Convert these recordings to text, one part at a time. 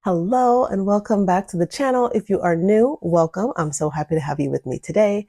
Hello and welcome back to the channel. If you are new, welcome. I'm so happy to have you with me today.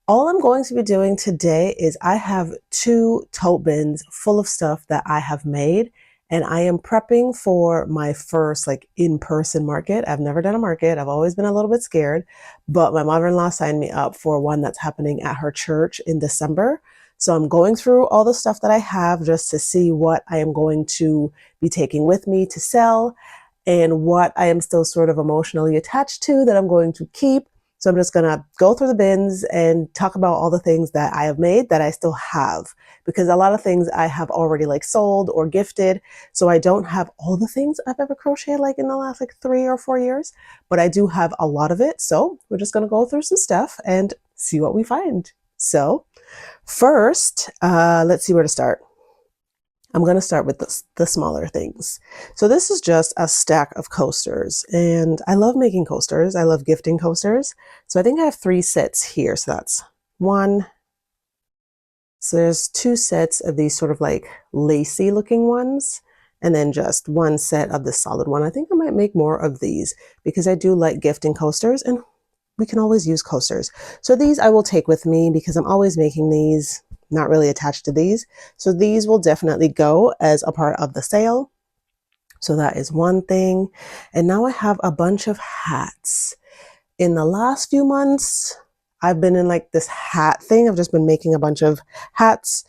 All I'm going to be doing today is I have two tote bins full of stuff that I have made, and I am prepping for my first in-person market. I've never done a market. I've always been a little bit scared, but my mother-in-law signed me up for one that's happening at her church in December. So I'm going through all the stuff that I have just to see what I am going to be taking with me to sell and what I am still sort of emotionally attached to that I'm going to keep. So I'm just going to go through the bins and talk about all the things that I have made that I still have, because a lot of things I have already sold or gifted. So I don't have all the things I've ever crocheted in the last 3 or 4 years, but I do have a lot of it. So we're just going to go through some stuff and see what we find. So first, let's see where to start. I'm going to start with the smaller things. So this is just a stack of coasters, and I love making coasters. I love gifting coasters. So I think I have 3 sets here. So that's one. So there's 2 sets of these sort of lacy looking ones, and then just 1 set of the solid one. I think I might make more of these because I do like gifting coasters, and we can always use coasters. So these I will take with me because I'm always making these. Not really attached to these. So these will definitely go as a part of the sale. So that is one thing. And now I have a bunch of hats. In the last few months, I've been in this hat thing. I've just been making a bunch of hats.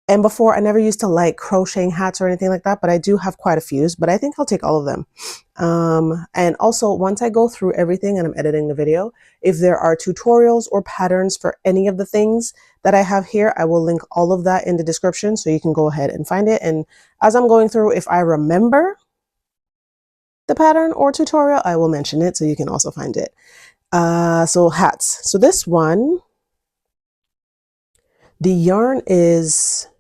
And before, I never used to like crocheting hats or anything like that, but I do have quite a few, but I think I'll take all of them. And also, once I go through everything and I'm editing the video, if there are tutorials or patterns for any of the things that I have here, I will link all of that in the description so you can go ahead and find it. And as I'm going through, if I remember the pattern or tutorial, I will mention it so you can also find it. So hats. So this one, the yarn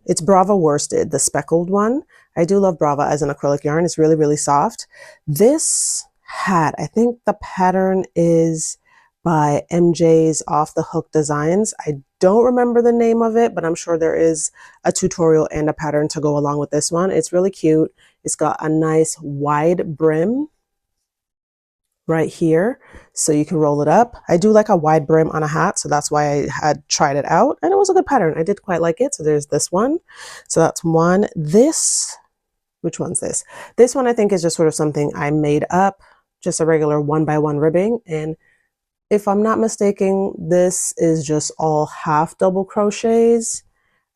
it's Brava worsted, the speckled one. I do love Brava as an acrylic yarn. It's really, really soft. This hat, I think the pattern is by MJ's Off the Hook Designs. I don't remember the name of it, but I'm sure there is a tutorial and a pattern to go along with this one. It's really cute. It's got a nice wide brim right here, so you can roll it up. I do like a wide brim on a hat, so that's why I had tried it out, and it was a good pattern. I did quite like it. So there's this one. So that's one. This, which one's this? This one I think is just sort of something I made up, just a regular 1x1 ribbing. And if I'm not mistaken, this is just all half double crochets.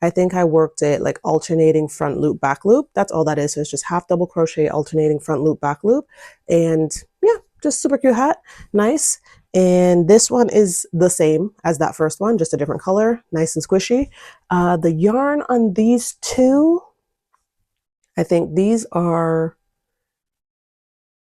I think I worked it alternating front loop, back loop. That's all that is. So it's just half double crochet, alternating front loop, back loop. And yeah, just super cute hat. Nice. And this one is the same as that first one, just a different color. Nice and squishy. The yarn on these two, I think these are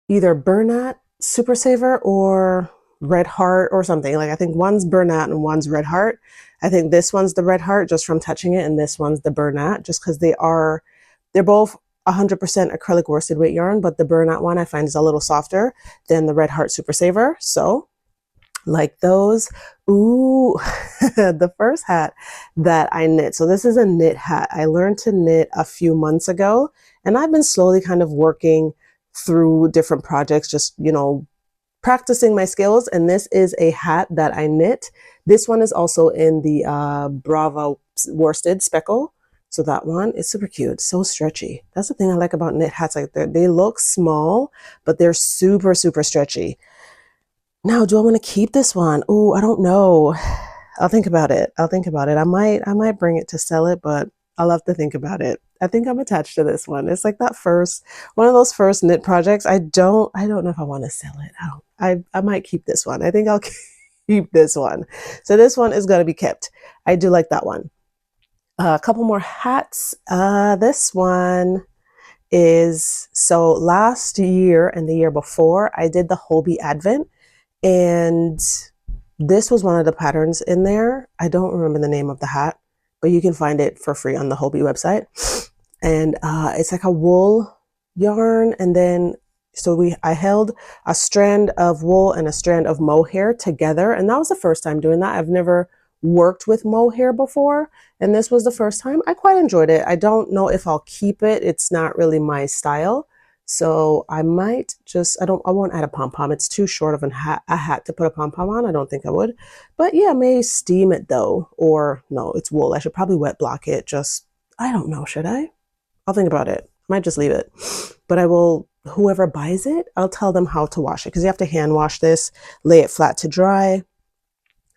either Bernat Super Saver or Red Heart or something. I think one's Bernat and one's Red Heart. I think this one's the Red Heart just from touching it, and this one's the Bernat just because they're both 100% acrylic worsted weight yarn, but the Bernat one I find is a little softer than the Red Heart Super Saver. So like those. Ooh, the first hat that I knit. So this is a knit hat. I learned to knit a few months ago, and I've been slowly kind of working through different projects, just, practicing my skills. And this is a hat that I knit. This one is also in the Brava worsted speckle. So that one is super cute, so stretchy. That's the thing I like about knit hats. They look small, but they're super, super stretchy. Now, do I want to keep this one? Oh, I don't know. I'll think about it. I might bring it to sell it, but I'll have to think about it. I think I'm attached to this one. It's one of those first knit projects. I don't know if I want to sell it. I might keep this one. I think I'll keep this one. So this one is going to be kept. I do like that one. A couple more hats. This one is, so last year and the year before, I did the Hobie Advent, and this was one of the patterns in there. I don't remember the name of the hat, but you can find it for free on the Hobie website. And it's like a wool yarn, and then I held a strand of wool and a strand of mohair together, and that was the first time doing that. I've never worked with mohair before, and this was the first time. I quite enjoyed it. I don't know if I'll keep it. It's not really my style. So I might just, I won't add a pom-pom. It's too short of a hat to put a pom-pom on. I don't think I would. But yeah, I may steam it though. Or no, it's wool. I should probably wet block it. Just, I don't know, should I? I'll think about it. Might just leave it. But I will, whoever buys it, I'll tell them how to wash it because you have to hand wash this, lay it flat to dry.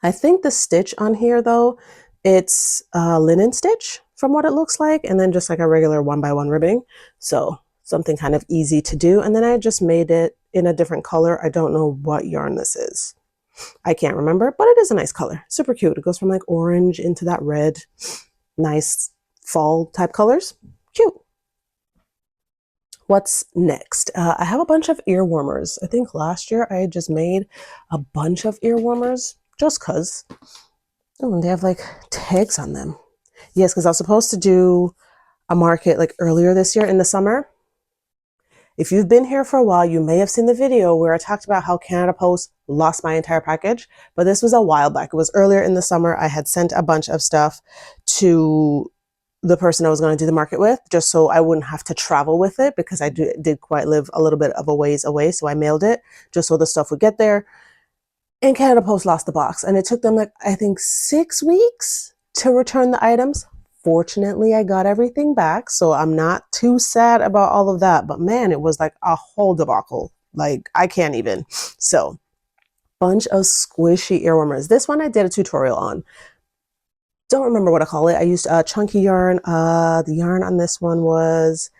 I think the stitch on here though, it's a linen stitch from what it looks like, and then just like a regular 1x1 ribbing. So something kind of easy to do. And then I just made it in a different color. I don't know what yarn this is. I can't remember, but it is a nice color. Super cute. It goes from like orange into that red. Nice fall type colors. Cute. What's next? I have a bunch of ear warmers. I think last year I just made a bunch of ear warmers just because. Oh, and they have like tags on them. Yes, because I was supposed to do a market like earlier this year in the summer. If you've been here for a while, you may have seen the video where I talked about how Canada Post lost my entire package, but this was a while back. It was earlier in the summer. I had sent a bunch of stuff to the person I was going to do the market with, just so I wouldn't have to travel with it because I did quite live a little bit of a ways away. So I mailed it just so the stuff would get there. And Canada Post lost the box, and it took them like, I think 6 weeks to return the items. Fortunately, I got everything back, so I'm not too sad about all of that. But man, it was like a whole debacle. Like, I can't even. So, bunch of squishy ear warmers. This one I did a tutorial on. Don't remember what I call it. I used chunky yarn. The yarn on this one was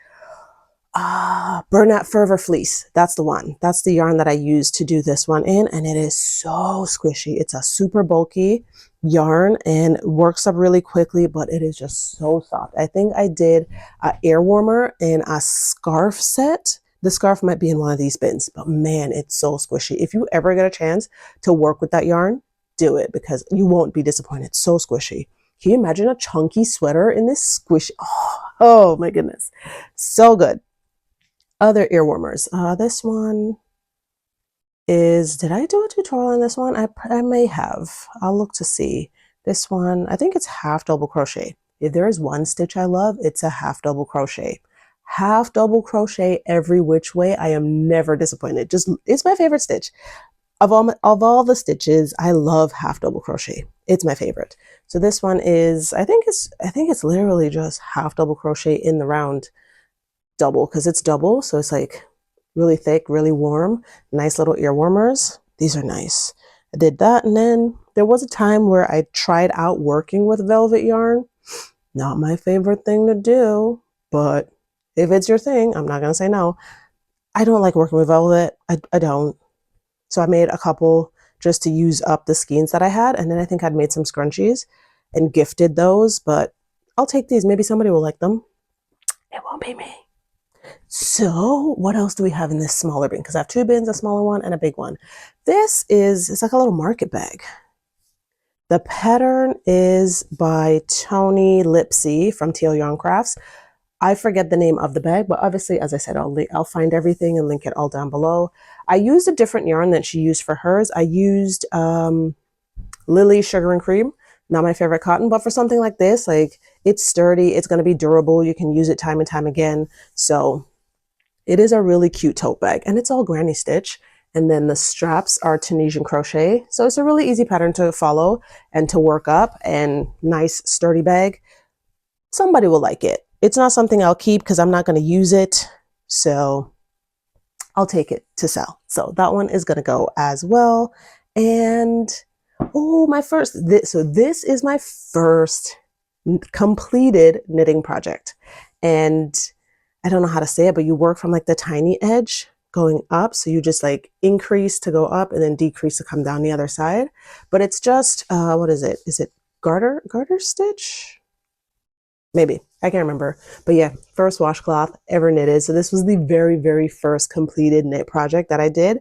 Burnout Fervor Fleece. That's the one. That's the yarn that I used to do this one in, and it is so squishy. It's a super bulky yarn and works up really quickly, but it is just so soft. I think I did an ear warmer and a scarf set. The scarf might be in one of these bins, but man, it's so squishy. If you ever get a chance to work with that yarn, do it because you won't be disappointed. It's so squishy. Can you imagine a chunky sweater in this squishy? Oh my goodness. So good. Other ear warmers. This one is, did I do a tutorial on this one? I may have. I'll look to see. This one, I think it's half double crochet. If there is one stitch I love, it's a half double crochet. Half double crochet every which way. I am never disappointed. Just, it's my favorite stitch. Of all the stitches, I love half double crochet. It's my favorite. So this one is, I think it's literally just half double crochet in the round double because it's double. So it's like really thick, really warm, nice little ear warmers. These are nice. I did that. And then there was a time where I tried out working with velvet yarn. Not my favorite thing to do, but if it's your thing, I'm not going to say no. I don't like working with velvet. I don't. So I made a couple just to use up the skeins that I had. And then I think I'd made some scrunchies and gifted those, but I'll take these. Maybe somebody will like them. It won't be me. So what else do we have in this smaller bin? Because I have 2 bins, a smaller one and a big one. It's like a little market bag. The pattern is by Tony Lipsy from TL Yarn Crafts. I forget the name of the bag, but obviously, as I said, I'll find everything and link it all down below. I used a different yarn than she used for hers. I used Lily Sugar and Cream, not my favorite cotton, but for something like this, like it's sturdy, it's going to be durable. You can use it time and time again. So it is a really cute tote bag, and it's all granny stitch. And then the straps are Tunisian crochet. So it's a really easy pattern to follow and to work up, and nice sturdy bag. Somebody will like it. It's not something I'll keep because I'm not going to use it. So I'll take it to sell. So that one is going to go as well. And oh, this is my first completed knitting project. And I don't know how to say it, but you work from like the tiny edge going up. So you just like increase to go up and then decrease to come down the other side. But it's just, what is it? Is it garter stitch? Maybe, I can't remember. But yeah, first washcloth ever knitted. So this was the very, very first completed knit project that I did.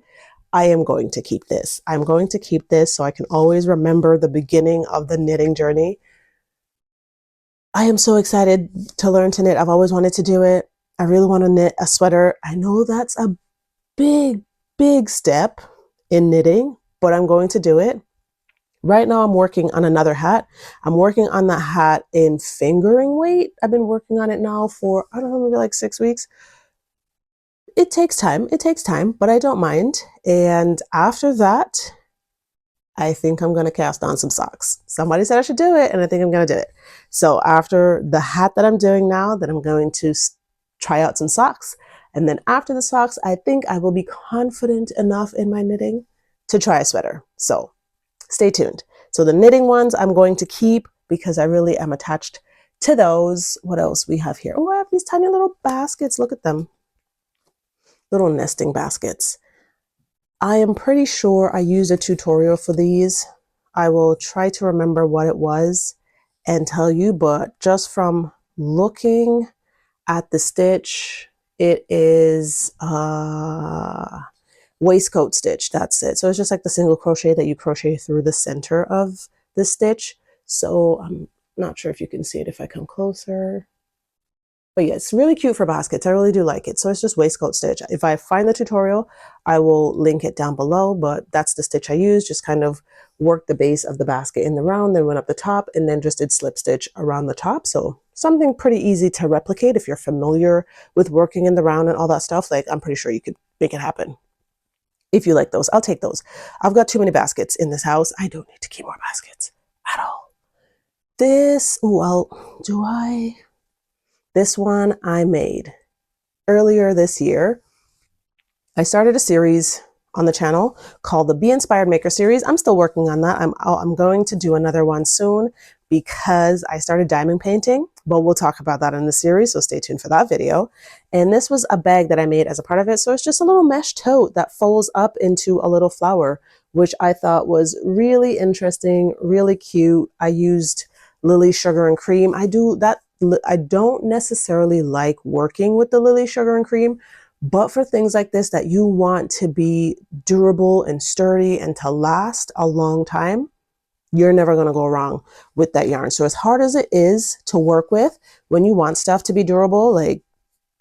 I am going to keep this. I'm going to keep this so I can always remember the beginning of the knitting journey. I am so excited to learn to knit. I've always wanted to do it. I really want to knit a sweater. I know that's a big, big step in knitting, but I'm going to do it. Right now I'm working on another hat. I'm working on that hat in fingering weight. I've been working on it now for, I don't know, maybe like 6 weeks. it takes time. It takes time, but I don't mind. And after that, I think I'm going to cast on some socks. Somebody said I should do it, and I think I'm going to do it. So after the hat that I'm doing now, then I'm going to try out some socks. And then after the socks, I think I will be confident enough in my knitting to try a sweater. So stay tuned. So the knitting ones I'm going to keep because I really am attached to those. What else we have here? Oh, I have these tiny little baskets. Look at them. Little nesting baskets. I am pretty sure I used a tutorial for these. I will try to remember what it was and tell you, but just from looking at the stitch, it is waistcoat stitch. That's it. So it's just like the single crochet that you crochet through the center of the stitch. So I'm not sure if you can see it if I come closer. But yeah, it's really cute for baskets. I really do like it. So it's just waistcoat stitch. If I find the tutorial, I will link it down below, but that's the stitch I use. Just kind of work the base of the basket in the round, then went up the top, and then just did slip stitch around the top. So something pretty easy to replicate if you're familiar with working in the round and all that stuff. Like, I'm pretty sure you could make it happen. If you like those, I'll take those. I've got too many baskets in this house. I don't need to keep more baskets at all. This, well, do I? This one I made earlier this year. I started a series on the channel called the Be Inspired Maker series. I'm still working on that. I'm going to do another one soon because I started diamond painting, but we'll talk about that in the series, so stay tuned for that video. And this was a bag that I made as a part of it. So it's just a little mesh tote that folds up into a little flower, which I thought was really interesting, really cute. I used Lily Sugar and Cream. I don't necessarily like working with the Lily Sugar and Cream, but for things like this that you want to be durable and sturdy and to last a long time, you're never going to go wrong with that yarn. So as hard as it is to work with, when you want stuff to be durable, like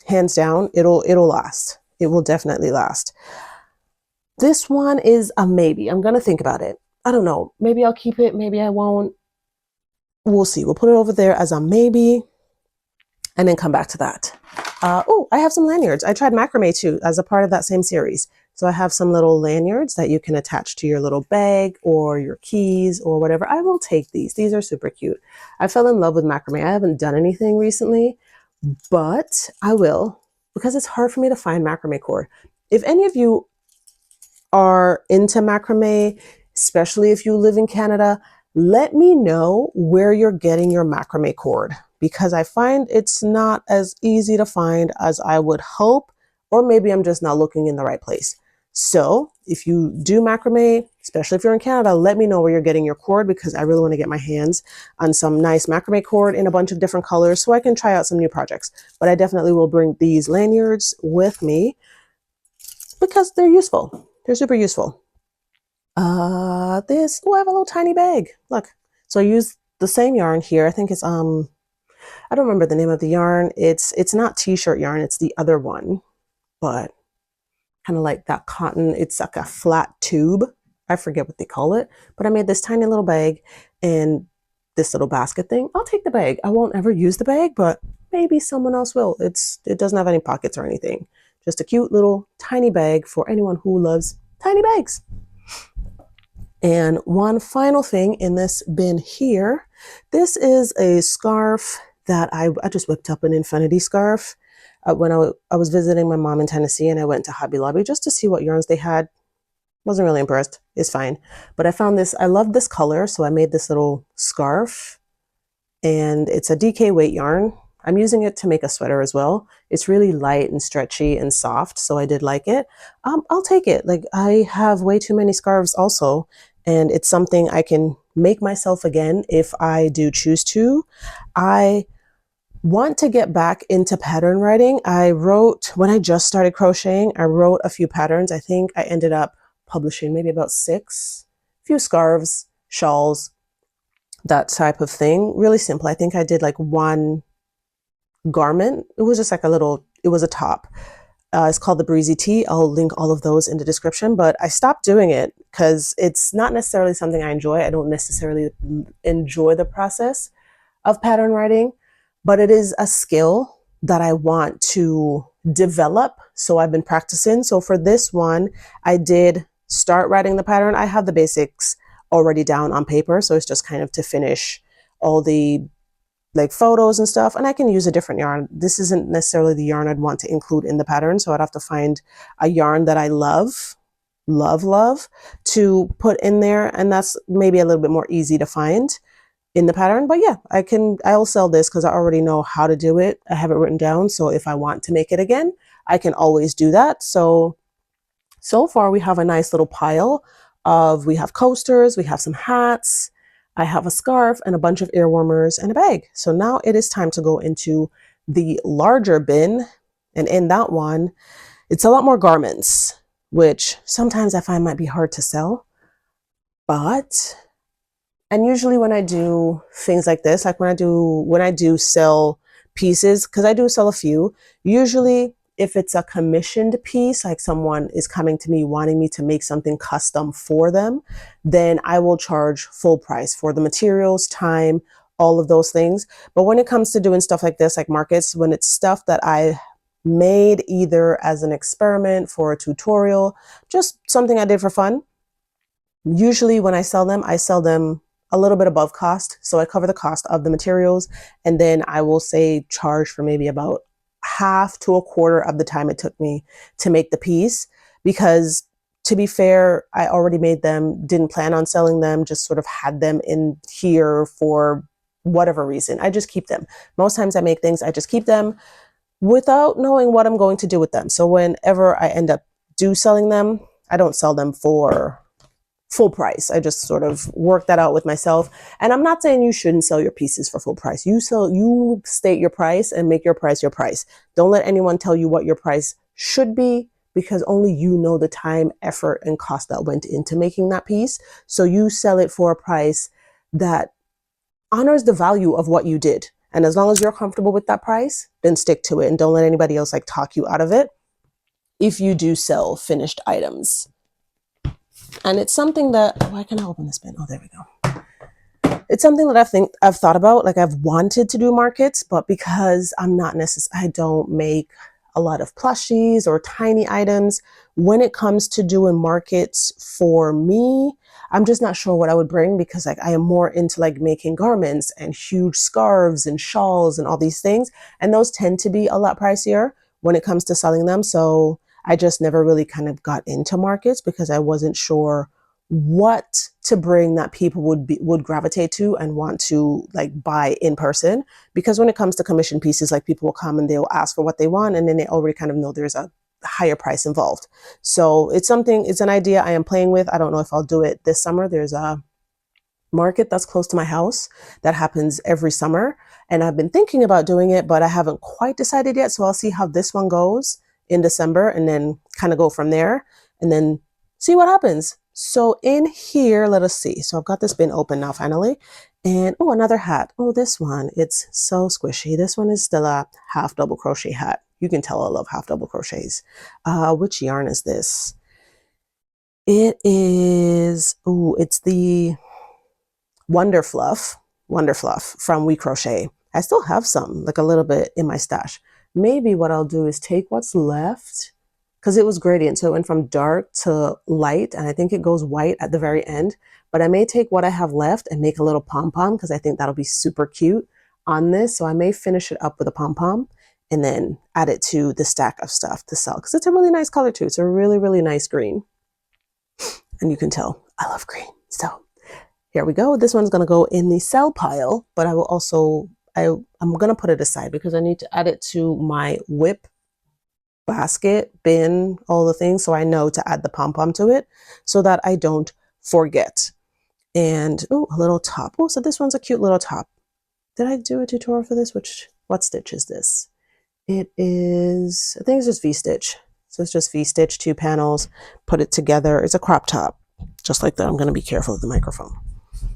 hands down, it'll last. It will definitely last. This one is a maybe. I'm going to think about it. I don't know. Maybe I'll keep it. Maybe I won't. We'll see. We'll put it over there as a maybe and then come back to that. Oh, I have some lanyards. I tried macrame too as a part of that same series. So I have some little lanyards that you can attach to your little bag or your keys or whatever. I will take these. These are super cute. I fell in love with macrame. I haven't done anything recently, but I will because it's hard for me to find macrame cord. If any of you are into macrame, especially if you live in Canada, let me know where you're getting your macrame cord because I find it's not as easy to find as I would hope, or maybe I'm just not looking in the right place. So if you do macrame, especially if you're in Canada, let me know where you're getting your cord because I really want to get my hands on some nice macrame cord in a bunch of different colors so I can try out some new projects. But I definitely will bring these lanyards with me because they're useful. They're super useful. I have a little tiny bag. Look, so I use the same yarn here. I think it's, I don't remember the name of the yarn. It's not t-shirt yarn. It's the other one, but kind of like that cotton. It's like a flat tube. I forget what they call it, but I made this tiny little bag and this little basket thing. I'll take the bag. I won't ever use the bag, but maybe someone else will. It doesn't have any pockets or anything. Just a cute little tiny bag for anyone who loves tiny bags. And one final thing in this bin here, this is a scarf that I just whipped up an infinity scarf when I was visiting my mom in Tennessee, and I went to Hobby Lobby just to see what yarns they had. Wasn't really impressed. It's fine. But I found this, I love this color, so I made this little scarf, and it's a DK weight yarn. I'm using it to make a sweater as well. It's really light and stretchy and soft, so I did like it. I'll take it. Like, I have way too many scarves also, and it's something I can make myself again if I do choose to. I want to get back into pattern writing. When I just started crocheting, I wrote a few patterns. I think I ended up publishing maybe about 6, a few scarves, shawls, that type of thing. Really simple. I think I did like one garment. It was just like it was a top. It's called the Breezy Tee. I'll link all of those in the description, but I stopped doing it because it's not necessarily something I enjoy. I don't necessarily enjoy the process of pattern writing, but it is a skill that I want to develop. So I've been practicing. So for this one, I did start writing the pattern. I have the basics already down on paper. So it's just kind of to finish all the like photos and stuff. And I can use a different yarn. This isn't necessarily the yarn I'd want to include in the pattern. So I'd have to find a yarn that I love to put in there. And that's maybe a little bit more easy to find in the pattern. But yeah, I'll sell this because I already know how to do it. I have it written down. So if I want to make it again, I can always do that. So far we have a nice little pile of, we have coasters, we have some hats, I have a scarf and a bunch of ear warmers and a bag. So now it is time to go into the larger bin. And in that one, it's a lot more garments, which sometimes I find might be hard to sell. And usually when I do things like this, like when I do sell pieces, because I do sell a few, usually if it's a commissioned piece, like someone is coming to me wanting me to make something custom for them, then I will charge full price for the materials, time, all of those things. But when it comes to doing stuff like this, like markets, when it's stuff that I made either as an experiment for a tutorial, just something I did for fun, usually when I sell them a little bit above cost. So I cover the cost of the materials, and then I will say charge for maybe about half to a quarter of the time it took me to make the piece. Because to be fair, I already made them, didn't plan on selling them, just sort of had them in here for whatever reason. I just keep them. Most times I make things, I just keep them without knowing what I'm going to do with them. So whenever I end up selling them, I don't sell them for full price. I just sort of work that out with myself. And I'm not saying you shouldn't sell your pieces for full price. You state your price and make your price your price. Don't let anyone tell you what your price should be, because only you know the time, effort, and cost that went into making that piece. So you sell it for a price that honors the value of what you did. And as long as you're comfortable with that price, then stick to it and don't let anybody else like talk you out of it if you do sell finished items. And it's something that, why can I open this bin? Oh, there we go. It's something that I've thought about, like I've wanted to do markets, but because I don't make a lot of plushies or tiny items, when it comes to doing markets for me, I'm just not sure what I would bring, because like I am more into like making garments and huge scarves and shawls and all these things. And those tend to be a lot pricier when it comes to selling them. So I just never really kind of got into markets because I wasn't sure what to bring that people would gravitate to and want to like buy in person. Because when it comes to commission pieces, like people will come and they'll ask for what they want, and then they already kind of know there's a higher price involved. So it's an idea I am playing with. I don't know if I'll do it this summer. There's a market that's close to my house that happens every summer, and I've been thinking about doing it, but I haven't quite decided yet. So I'll see how this one goes in December and then kind of go from there and then see what happens. So in here, let us see. So I've got this bin open now finally. And oh, another hat. Oh, this one, it's so squishy. This one is still a half double crochet hat. You can tell I love half double crochets. Which yarn is this? It is, it's the Wonder Fluff from We Crochet. I still have some, like a little bit in my stash. Maybe what I'll do is take what's left, because it was gradient. So it went from dark to light, and I think it goes white at the very end. But I may take what I have left and make a little pom-pom, because I think that'll be super cute on this. So I may finish it up with a pom-pom and then add it to the stack of stuff to sell, because it's a really nice color too. It's a really, really nice green. And you can tell I love green. So here we go. This one's going to go in the sell pile, but I will also, I'm going to put it aside because I need to add it to my whip basket, bin, all the things. So I know to add the pom-pom to it so that I don't forget. And oh, a little top. Oh, so this one's a cute little top. Did I do a tutorial for this? What stitch is this? It is, I think it's just V-stitch. So it's just V-stitch, 2 panels, put it together. It's a crop top, just like that. I'm going to be careful with the microphone.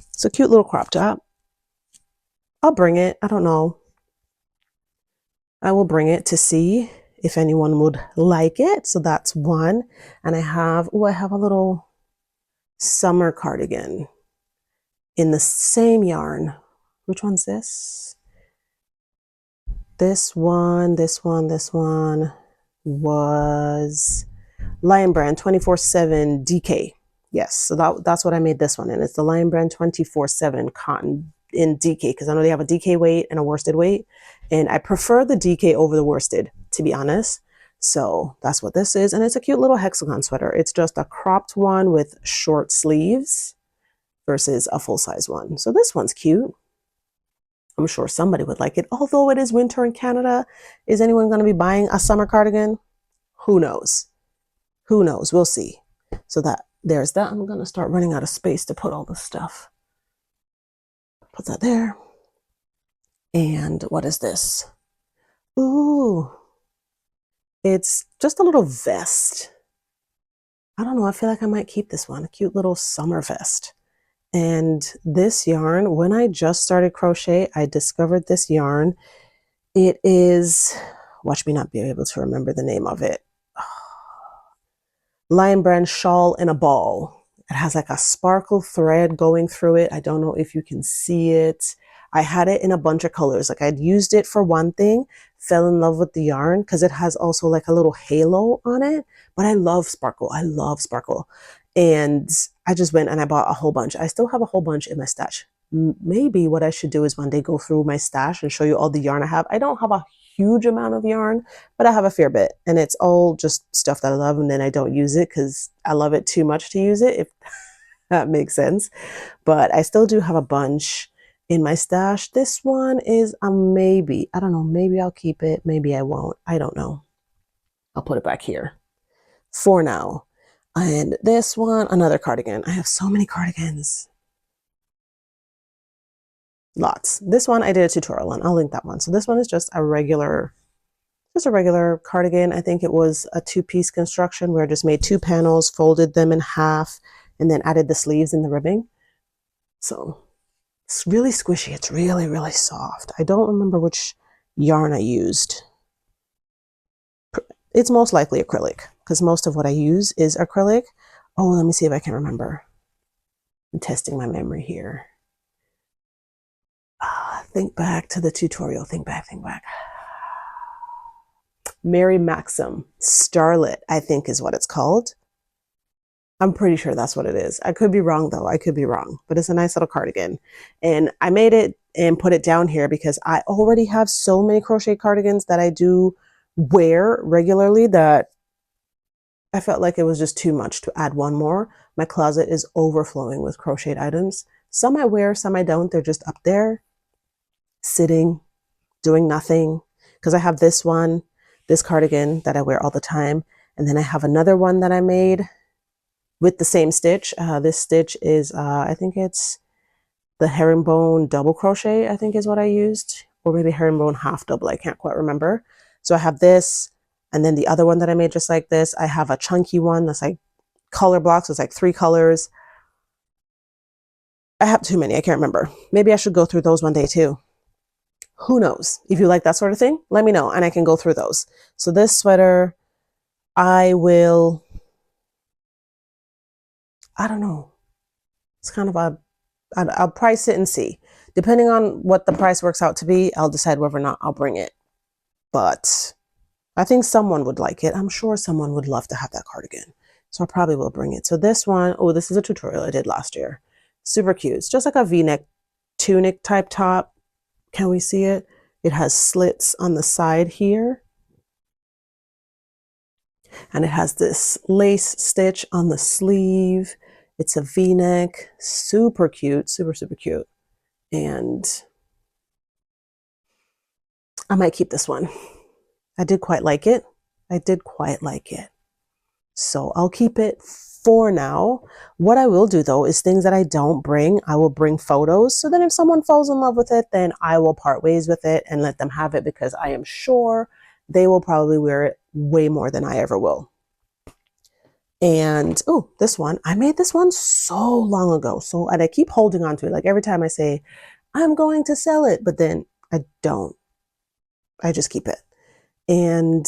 It's a cute little crop top. I'll bring it. I don't know. I will bring it to see if anyone would like it. So that's one. And I have a little summer cardigan in the same yarn. Which one's this? This one, this one, this one. was Lion Brand 24/7 DK. Yes, so that's what I made this one in. It's the Lion Brand 24/7 cotton in DK, because I know they have a DK weight and a worsted weight, and I prefer the DK over the worsted, to be honest. So that's what this is, and it's a cute little hexagon sweater. It's just a cropped one with short sleeves versus a full-size one. So this one's cute. I'm sure somebody would like it, although it is winter in Canada. Is anyone going to be buying a summer cardigan? Who knows? Who knows? We'll see. So there's that. I'm going to start running out of space to put all this stuff. Put that there. And what is this? Ooh, it's just a little vest. I don't know. I feel like I might keep this one. A cute little summer vest. And this yarn, when I just started crochet, I discovered this yarn. It is, watch me not be able to remember the name of it. Lion Brand Shawl in a Ball. It has like a sparkle thread going through it. I don't know if you can see it. I had it in a bunch of colors. Like I'd used it for one thing, fell in love with the yarn because it has also like a little halo on it. But I love sparkle. I love sparkle. And I just went and I bought a whole bunch. I still have a whole bunch in my stash. Maybe what I should do is one day go through my stash and show you all the yarn I have. I don't have a huge amount of yarn, but I have a fair bit, and it's all just stuff that I love, and then I don't use it because I love it too much to use it, if that makes sense. But I still do have a bunch in my stash. This one is a maybe. I don't know. Maybe I'll keep it. Maybe I won't. I don't know. I'll put it back here for now. And this one, another cardigan. I have so many cardigans. Lots. This one I did a tutorial on. I'll link that one. So this one is just a regular cardigan. I think it was a two-piece construction where I just made two panels, folded them in half, and then added the sleeves and the ribbing. So it's really squishy. It's really, really soft. I don't remember which yarn I used. It's most likely acrylic, because most of what I use is acrylic. Oh, let me see if I can remember. I'm testing my memory here. Think back to the tutorial. Think back. Mary Maxim Starlet, I think is what it's called. I'm pretty sure that's what it is. I could be wrong though. I could be wrong, but it's a nice little cardigan. And I made it and put it down here because I already have so many crochet cardigans that I do wear regularly that I felt like it was just too much to add one more. My closet is overflowing with crocheted items. Some I wear, some I don't. They're just up there, sitting, doing nothing. Because I have this one, this cardigan that I wear all the time. And then I have another one that I made with the same stitch. This stitch is, I think it's the herringbone double crochet, I think is what I used. Or maybe herringbone half double, I can't quite remember. So I have this, and then the other one that I made just like this. I have a chunky one that's like color blocks. It's like 3 colors. I have too many, I can't remember. Maybe I should go through those one day too. Who knows? If you like that sort of thing, let me know and I can go through those. So this sweater, I don't know. It's kind of I'll price it and see. Depending on what the price works out to be, I'll decide whether or not I'll bring it. But I think someone would like it. I'm sure someone would love to have that cardigan. So I probably will bring it. So this one, oh, this is a tutorial I did last year. Super cute. It's just like a V-neck tunic type top. Can we see it? It has slits on the side here. And it has this lace stitch on the sleeve. It's a V-neck, super cute, super, super cute. And I might keep this one. I did quite like it. So I'll keep it for now. What I will do though is things that I don't bring, I will bring photos. So then if someone falls in love with it, then I will part ways with it and let them have it, because I am sure they will probably wear it way more than I ever will. And oh, this one, I made this one so long ago. And I keep holding on to it. Like every time I say, I'm going to sell it, but then I don't. I just keep it. And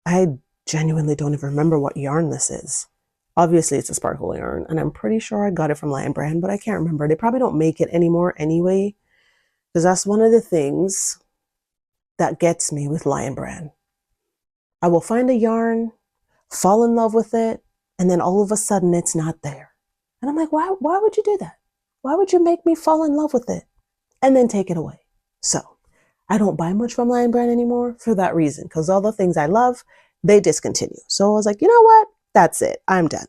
I genuinely don't even remember what yarn this is. Obviously it's a sparkle yarn, and I'm pretty sure I got it from Lion Brand, but I can't remember. They probably don't make it anymore anyway, because that's one of the things that gets me with Lion Brand. I will find a yarn, fall in love with it, and then all of a sudden it's not there. And I'm like, why would you do that? Why would you make me fall in love with it and then take it away? So I don't buy much from Lion Brand anymore for that reason, because all the things I love, they discontinue. So I was like, you know what? That's it. I'm done.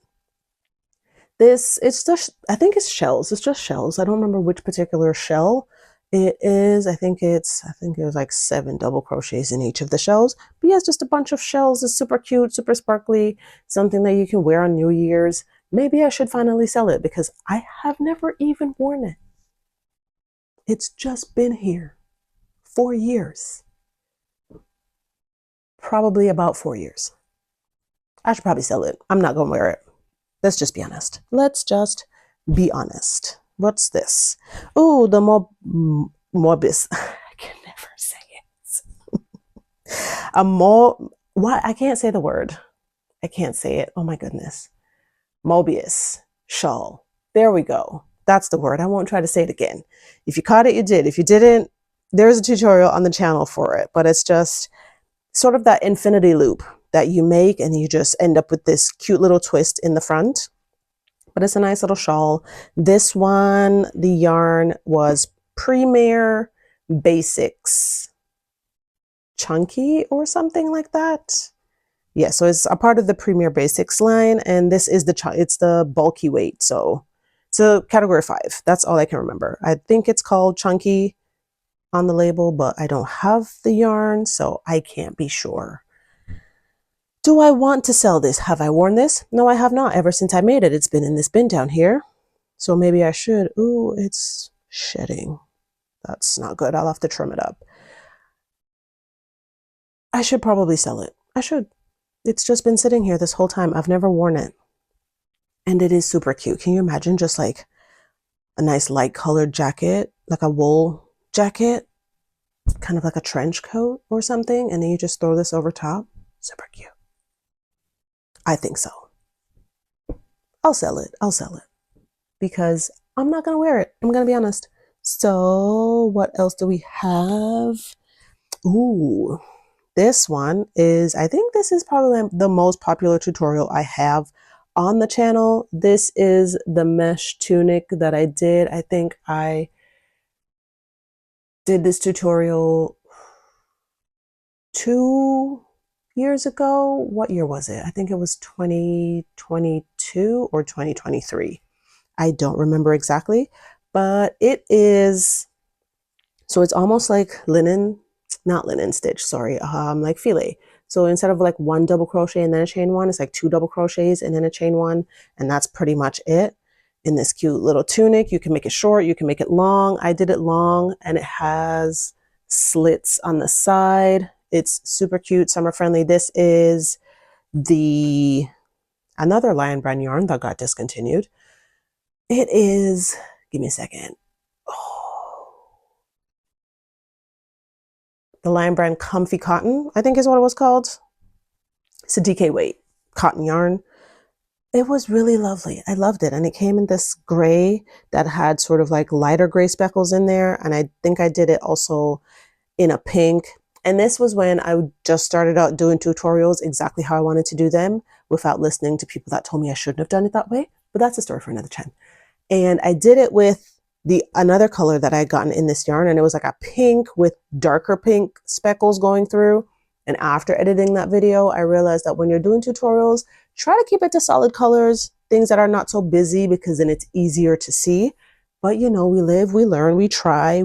It's just, I think it's shells. It's just shells. I don't remember which particular shell it is. I think there's like 7 double crochets in each of the shells. But yeah, it's just a bunch of shells. It's super cute, super sparkly, something that you can wear on New Year's. Maybe I should finally sell it because I have never even worn it. It's just been here 4 years. Probably about 4 years. I should probably sell it. I'm not gonna wear it. Let's just be honest. Let's just be honest. What's this? Oh, the Mobius. I can never say it. What? I can't say the word. I can't say it. Oh my goodness. Mobius Shawl. There we go. That's the word. I won't try to say it again. If you caught it, you did. If you didn't, there's a tutorial on the channel for it. But it's just sort of that infinity loop that you make and you just end up with this cute little twist in the front. But it's a nice little shawl. This one, the yarn was Premier Basics Chunky or something like that. Yeah, so it's a part of the Premier Basics line, and this is it's the bulky weight, so it's a category 5. That's all I can remember. I think it's called Chunky on the label, but I don't have the yarn, so I can't be sure. Do I want to sell this? Have I worn this? No, I have not. Ever since I made it, it's been in this bin down here. So maybe I should. Ooh, it's shedding. That's not good. I'll have to trim it up. I should probably sell it. I should. It's just been sitting here this whole time. I've never worn it. And it is super cute. Can you imagine just like a nice light colored jacket, like a wool jacket, kind of like a trench coat or something, and then you just throw this over top? Super cute. I think so. I'll sell it. I'll sell it. Because I'm not going to wear it. I'm going to be honest. So what else do we have? Ooh, this one is, I think this is probably the most popular tutorial I have on the channel. This is the mesh tunic that I did. I think I did this tutorial 2 years ago. What year was it? I think it was 2022 or 2023. I don't remember exactly, but it is, so it's almost like linen, not linen stitch, sorry, like filet. So instead of like 1 double crochet and then a chain 1, it's like 2 double crochets and then a chain 1, and that's pretty much it. In this cute little tunic, you can make it short, you can make it long. I did it long, and it has slits on the side. It's super cute, summer friendly. This is another Lion Brand yarn that got discontinued. It is, give me a second. Oh, the Lion Brand Comfy Cotton, I think is what it was called. It's a DK weight cotton yarn. It was really lovely. I loved it. And it came in this gray that had sort of like lighter gray speckles in there. And I think I did it also in a pink. And this was when I just started out doing tutorials exactly how I wanted to do them without listening to people that told me I shouldn't have done it that way. But that's a story for another time. And I did it with another color that I had gotten in this yarn, and it was like a pink with darker pink speckles going through. And after editing that video, I realized that when you're doing tutorials, try to keep it to solid colors, things that are not so busy, because then it's easier to see. But you know, we live, we learn, we try.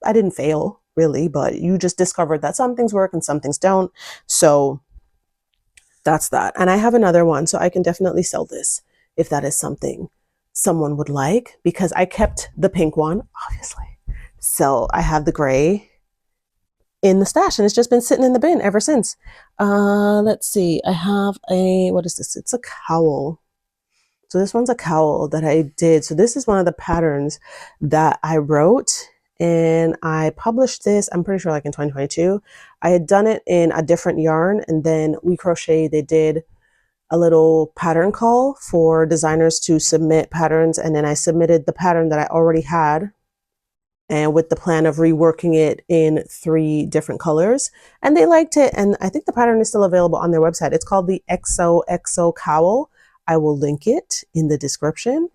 I didn't fail really, but you just discovered that some things work and some things don't. So that's that. And I have another one, so I can definitely sell this if that is something someone would like, because I kept the pink one, obviously. So I have the gray in the stash, and it's just been sitting in the bin ever since. Let's see. I have what is this? It's a cowl. So this one's a cowl that I did. So this is one of the patterns that I wrote, and I published this, I'm pretty sure like in 2022. I had done it in a different yarn, and then We Crochet, they did a little pattern call for designers to submit patterns, and then I submitted the pattern that I already had and with the plan of reworking it in 3 different colors. And they liked it, and I think the pattern is still available on their website. It's called the XOXO Cowl. I will link it in the description.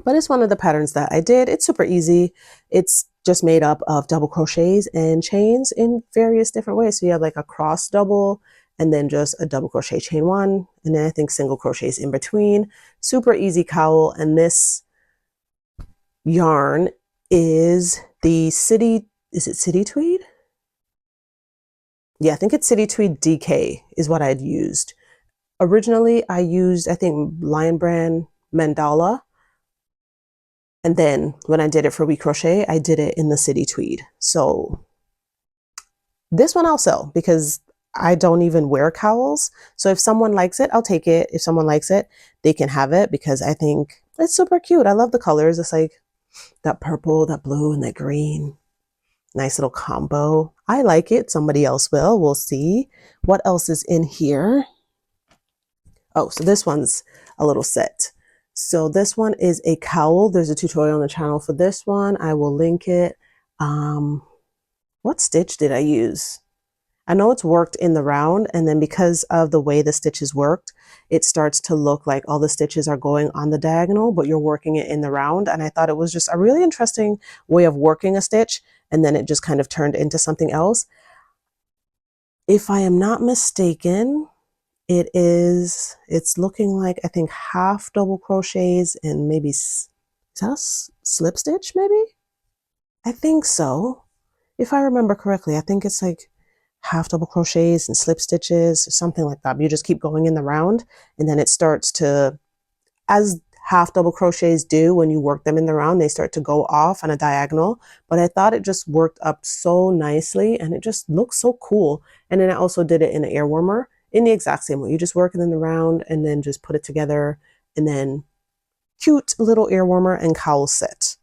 But it's one of the patterns that I did. It's super easy. It's just made up of double crochets and chains in various different ways. So you have like a cross double, and then just a double crochet chain 1, and then I think single crochets in between. Super easy cowl. And this yarn is the is it City Tweed? Yeah, I think it's City Tweed DK is what I'd used. Originally, I used, I think, Lion Brand Mandala. And then when I did it for We Crochet, I did it in the City Tweed. So this one I'll sell because I don't even wear cowls. So if someone likes it, I'll take it. If someone likes it, they can have it because I think it's super cute. I love the colors. It's like that purple, that blue, and that green. Nice little combo. I like it. Somebody else will. We'll see. What else is in here? Oh, so this one's a little set. So this one is a cowl. There's a tutorial on the channel for this one. I will link it. What stitch did I use? I know it's worked in the round, and then because of the way the stitches worked, it starts to look like all the stitches are going on the diagonal, but you're working it in the round. And I thought it was just a really interesting way of working a stitch, and then it just kind of turned into something else. If I am not mistaken, it's looking like, I think, half double crochets and maybe, is that a slip stitch maybe? I think so. If I remember correctly, I think it's like half double crochets and slip stitches or something like that. But you just keep going in the round, and then it starts to, as half double crochets do when you work them in the round, they start to go off on a diagonal. But I thought it just worked up so nicely, and it just looks so cool. And then I also did it in an air warmer in the exact same way. You just work it in the round and then just put it together, and then cute little air warmer and cowl set.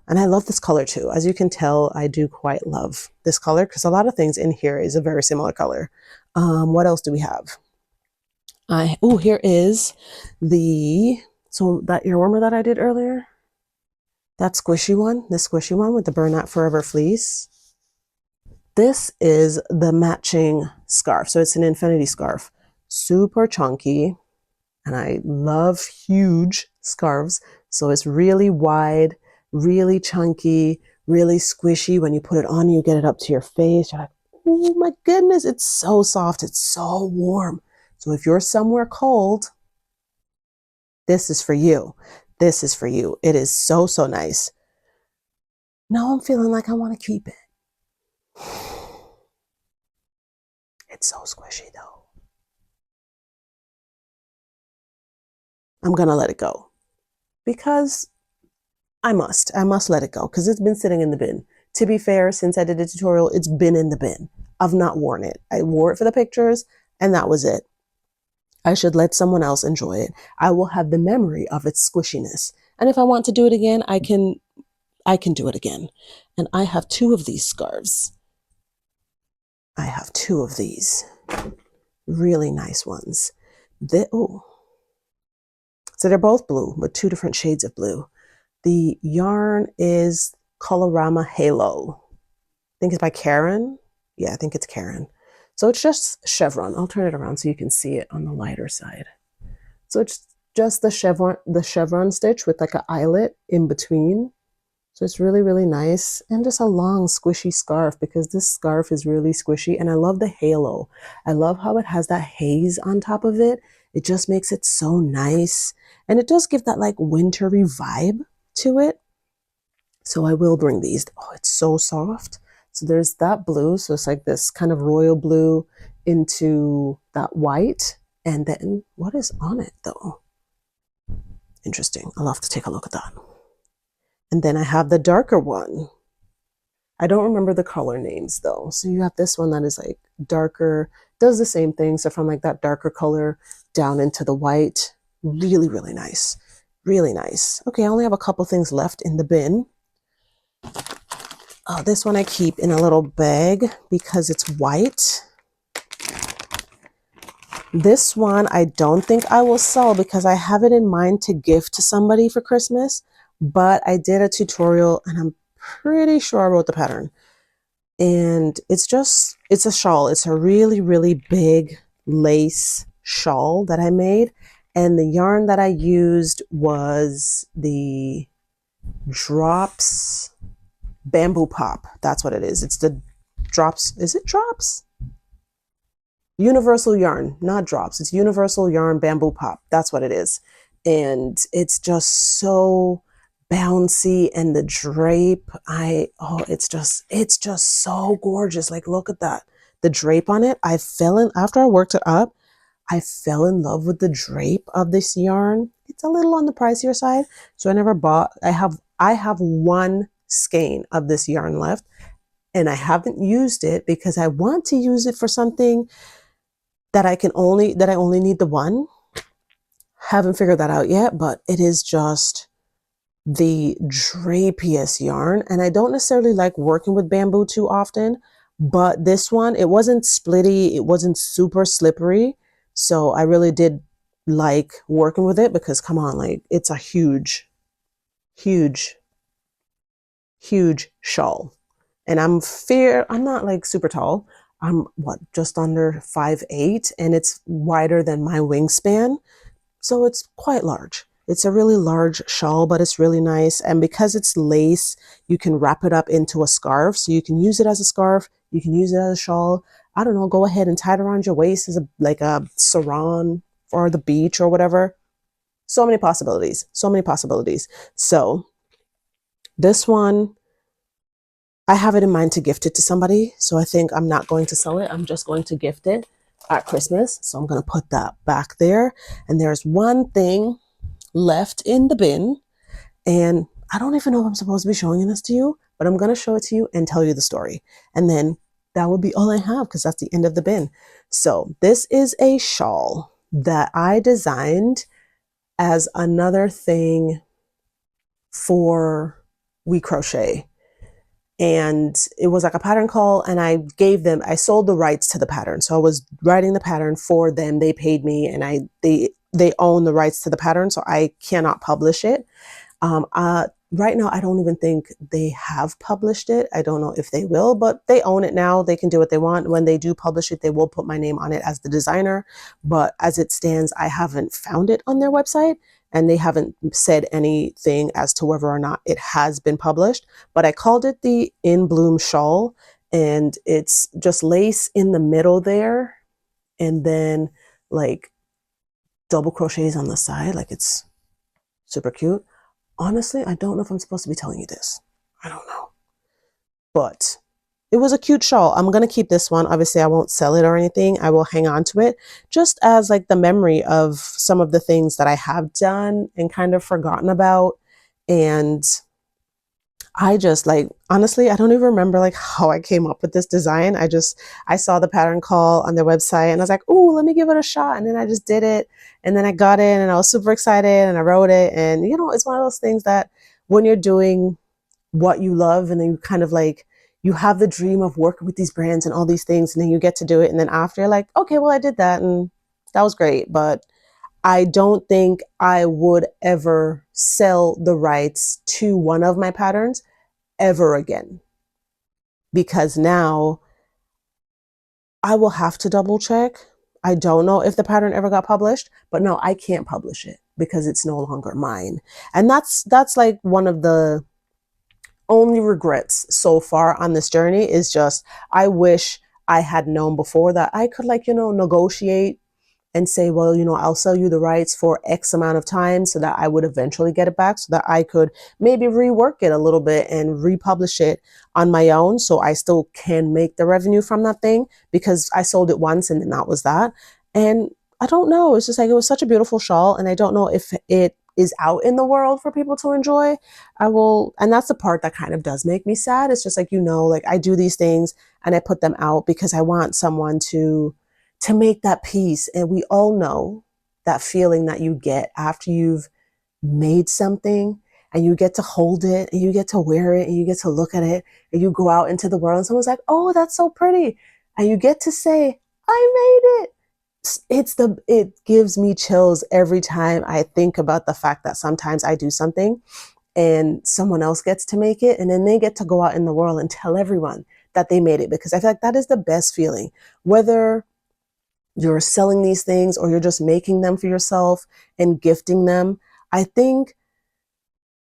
And I love this color too. As you can tell, I do quite love this color because a lot of things in here is a very similar color. What else do we have? Oh, here is so that ear warmer that I did earlier, that squishy one, the squishy one with the Burn Out Forever fleece. This is the matching scarf. So it's an infinity scarf, super chunky. And I love huge scarves. So it's really wide, really chunky, really squishy. When you put it on, you get it up to your face. You're like, oh my goodness, it's so soft. It's so warm. So if you're somewhere cold, this is for you. This is for you. It is so, so nice. Now I'm feeling like I want to keep it. It's so squishy though. I'm going to let it go because I must let it go because it's been sitting in the bin. To be fair, since I did the tutorial, it's been in the bin. I've not worn it. I wore it for the pictures and that was it. I should let someone else enjoy it. I will have the memory of its squishiness. And if I want to do it again, I can do it again. And I have 2 of these scarves. I have 2 of these really nice ones. So they're both blue, but 2 different shades of blue. The yarn is Colorama Halo. I think it's by Karen. Yeah, I think it's Karen. So it's just chevron. I'll turn it around so you can see it on the lighter side. So it's just the chevron stitch with like an eyelet in between. So it's really, really nice. And just a long squishy scarf because this scarf is really squishy. And I love the halo. I love how it has that haze on top of it. It just makes it so nice. And it does give that like wintry vibe to it. So I will bring these. Oh, it's so soft. So there's that blue. So it's like this kind of royal blue into that white. And then what is on it though? Interesting. I'll have to take a look at that. And then I have the darker one. I don't remember the color names though. So you have this one that is like darker, does the same thing. So from like that darker color down into the white. Really, really nice. Really nice. Okay, I only have a couple things left in the bin. This one I keep in a little bag because it's white. This one I don't think I will sell because I have it in mind to give to somebody for Christmas, but I did a tutorial and I'm pretty sure I wrote the pattern. And it's a shawl. It's a really, really big lace shawl that I made. And the yarn that I used was the Drops Bamboo Pop. That's what it is. It's the Drops. Is it Drops? Universal yarn, not Drops. It's Universal Yarn Bamboo Pop. That's what it is. And it's just so bouncy, and the drape, it's just so gorgeous. Like, look at that. The drape on it, after I worked it up, I fell in love with the drape of this yarn. It's a little on the pricier side, so I never bought. I have one skein of this yarn left, and I haven't used it because I want to use it for something that I only need the one. Haven't figured that out yet, but it is just the drapiest yarn. And I don't necessarily like working with bamboo too often, but this one, it wasn't splitty, it wasn't super slippery. So I really did like working with it because, come on, like, it's a huge, huge, huge shawl. And I'm not like super tall. I'm just under 5'8", and it's wider than my wingspan. So it's quite large. It's a really large shawl, but it's really nice. And because it's lace, you can wrap it up into a scarf. So you can use it as a scarf. You can use it as a shawl. I don't know, go ahead and tie it around your waist as like a sarong for the beach or whatever. So many possibilities. So many possibilities. So this one, I have it in mind to gift it to somebody. So I think I'm not going to sell it. I'm just going to gift it at Christmas. So I'm going to put that back there. And there's one thing left in the bin. And I don't even know if I'm supposed to be showing this to you, but I'm going to show it to you and tell you the story. And then that would be all I have because that's the end of the bin. So this is a shawl that I designed as another thing for We Crochet. And it was like a pattern call, and I sold the rights to the pattern. So I was writing the pattern for them. They paid me, and they own the rights to the pattern, so I cannot publish it. Right now, I don't even think they have published it. I don't know if they will, but they own it now. They can do what they want. When they do publish it, they will put my name on it as the designer. But as it stands, I haven't found it on their website, and they haven't said anything as to whether or not it has been published. But I called it the In Bloom Shawl, and it's just lace in the middle there, and then like double crochets on the side. Like, it's super cute. Honestly, I don't know if I'm supposed to be telling you this. I don't know. But it was a cute shawl. I'm going to keep this one. Obviously, I won't sell it or anything. I will hang on to it just as like the memory of some of the things that I have done and kind of forgotten about. And I just, like, honestly, I don't even remember like how I came up with this design. I saw the pattern call on their website and I was like, oh, let me give it a shot. And then I just did it. And then I got in and I was super excited and I wrote it. And, it's one of those things that when you're doing what you love and then you kind of like, you have the dream of working with these brands and all these things, and then you get to do it. And then after, you're like, okay, well, I did that and that was great. But I don't think I would ever sell the rights to one of my patterns ever again, because now I will have to double check. I don't know if the pattern ever got published, but no, I can't publish it because it's no longer mine. And that's like one of the only regrets so far on this journey is just, I wish I had known before that I could negotiate and say, well, I'll sell you the rights for X amount of time so that I would eventually get it back, so that I could maybe rework it a little bit and republish it on my own so I still can make the revenue from that thing, because I sold it once and then that was that. And I don't know, it's just like, it was such a beautiful shawl, and I don't know if it is out in the world for people to enjoy. And that's the part that kind of does make me sad. It's just like, like, I do these things and I put them out because I want someone to make that piece. And we all know that feeling that you get after you've made something and you get to hold it and you get to wear it and you get to look at it and you go out into the world and someone's like, oh, that's so pretty. And you get to say, I made it. It gives me chills every time I think about the fact that sometimes I do something and someone else gets to make it, and then they get to go out in the world and tell everyone that they made it, because I feel like that is the best feeling. Whether you're selling these things or you're just making them for yourself and gifting them, I think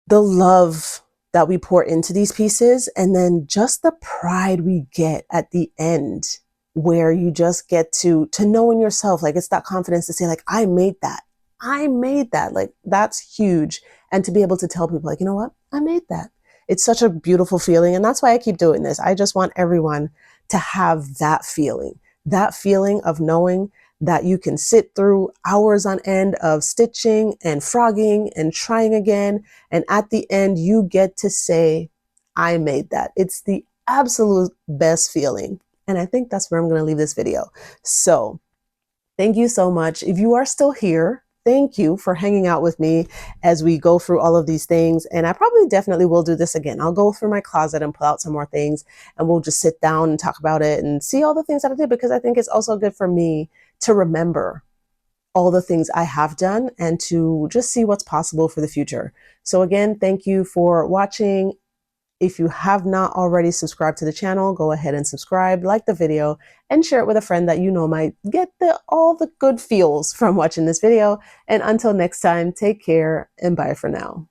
the love that we pour into these pieces, and then just the pride we get at the end, where you just get to know in yourself, like it's that confidence to say like, I made that. I made that. Like that's huge. And to be able to tell people like, you know what? I made that. It's such a beautiful feeling. And that's why I keep doing this. I just want everyone to have that feeling of knowing that you can sit through hours on end of stitching and frogging and trying again. And at the end, you get to say, I made that. It's the absolute best feeling. And I think that's where I'm going to leave this video. So thank you so much. If you are still here, thank you for hanging out with me as we go through all of these things. And I probably definitely will do this again. I'll go through my closet and pull out some more things, and we'll just sit down and talk about it and see all the things that I did, because I think it's also good for me to remember all the things I have done and to just see what's possible for the future. So again, thank you for watching. If you have not already subscribed to the channel, go ahead and subscribe, like the video, and share it with a friend that you know might get all the good feels from watching this video. And until next time, take care and bye for now.